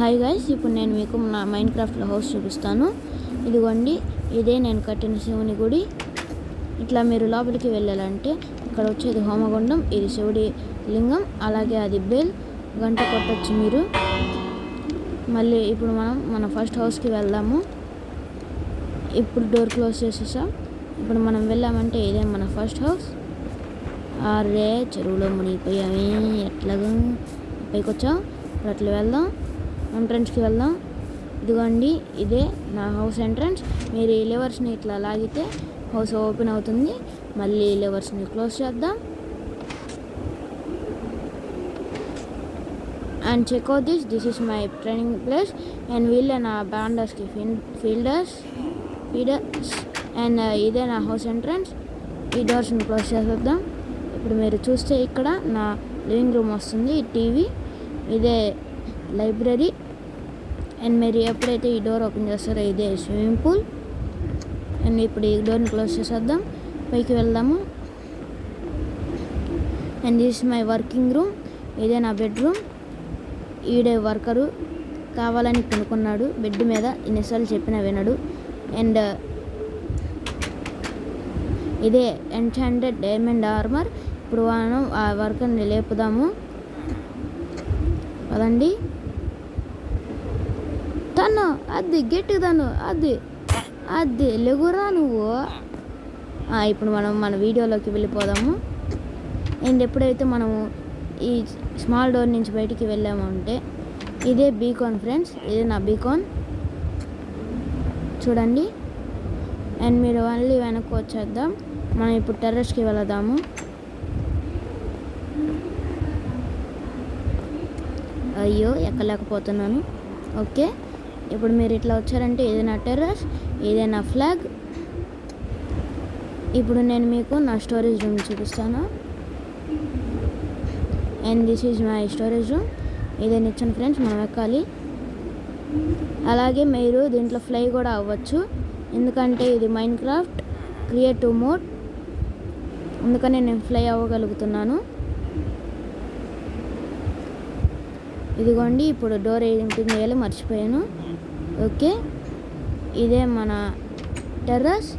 Hi guys, ఇప్పుడు నేను మీకు నా మైన్క్రాఫ్ట్లో హౌస్ చూపిస్తాను. ఇదిగోండి, ఇదే నేను కట్టిన శివుని గుడి. ఇట్లా మీరు లోపలికి వెళ్ళాలంటే ఇక్కడ వచ్చేది హోమగుండం, ఇది శివుడి లింగం, అలాగే అది బెల్ గంట కొట్టచ్చు మీరు. మళ్ళీ ఇప్పుడు మనం మన ఫస్ట్ హౌస్కి వెళ్దాము. ఇప్పుడు డోర్ క్లోజ్ చేసేసాం. ఇప్పుడు మనం వెళ్ళామంటే ఇదే మన ఫస్ట్ హౌస్. అరే చెరువులో మునిగిపోయామే, ఎట్లాగా పైకి వచ్చాం. ఇప్పుడు అట్లా వెళ్దాం, ఎంట్రన్స్కి వెళ్దాం. ఇదిగోండి, ఇదే నా హౌస్ ఎంట్రన్స్. మీరు ఈ లెవర్స్ని ఇట్లా లాగితే హౌస్ ఓపెన్ అవుతుంది. మళ్ళీ ఈ లెవర్స్ని క్లోజ్ చేద్దాం. And check out this is my training place. And వీళ్ళే నా బ్యాండర్స్కి ఫీడర్స్. అండ్ ఇదే నా హౌస్ ఎంట్రన్స్. ఈ డోర్స్ని క్లోజ్ చేసేద్దాం. ఇప్పుడు మీరు చూస్తే ఇక్కడ నా లివింగ్ రూమ్ వస్తుంది, టీవీ, ఇదే లైబ్రరీ. అండ్ మీరు ఎప్పుడైతే ఈ డోర్ ఓపెన్ చేస్తారో ఇదే స్విమ్మింగ్ పూల్. అండ్ ఇప్పుడు ఈ డోర్ని క్లోజ్ చేసేద్దాం, పైకి వెళ్దాము. And this is my working room. ఇదే నా బెడ్రూమ్. ఈడే వర్కరు కావాలని కొనుక్కున్నాడు బెడ్ మీద, ఎన్నిసార్లు చెప్పినా వినడు. అండ్ ఇదే ఎన్చాంటెడ్ డైమండ్ ఆర్మర్. ఇప్పుడు మనం ఆ వర్కర్ని లేపుదాము, కదండి. తను అది గట్టిదాను, అది లెగురా నువ్వు. ఇప్పుడు మనం మన వీడియోలోకి వెళ్ళిపోదాము. అండ్ ఎప్పుడైతే మనము ఈ స్మాల్ డోర్ నుంచి బయటికి వెళ్ళాము అంటే ఇదే బీకాన్ ఫ్రెండ్స్, ఇదే నా బీకాన్ చూడండి. అండ్ మీరు మళ్ళీ వెనక్కి వచ్చేద్దాం. మనం ఇప్పుడు టెర్రస్కి వెళదాము. అయ్యో ఎక్కలేకపోతున్నాను. ఓకే, ఇప్పుడు మీరు ఇట్లా వచ్చారంటే ఇదే నా టెర్రస్, ఇదే నా ఫ్లాగ్. ఇప్పుడు నేను మీకు నా స్టోరేజ్ రూమ్ చూపిస్తాను. And this is my storage room. ఇదే నిచ్చెన ఫ్రెండ్స్, మనం ఎక్కాలి. అలాగే మీరు దీంట్లో ఫ్లై కూడా అవ్వచ్చు, ఎందుకంటే ఇది మైన్క్రాఫ్ట్ క్రియేటివ్ మోడ్, అందుకని నేను ఫ్లై అవ్వగలుగుతున్నాను. ఇదిగోండి, ఇప్పుడు డోర్ ఏంటి వేయాలి మర్చిపోయాను. ఓకే, ఇదే మన terrace.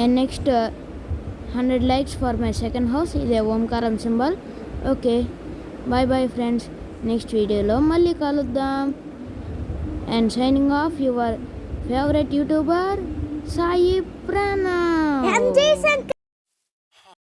And next 100 likes for my second house. ఇదే ఓంకారం symbol. Okay, bye bye friends, next వీడియోలో మళ్ళీ కలుద్దాం. And signing off your favourite YouTuber Sai Pranav.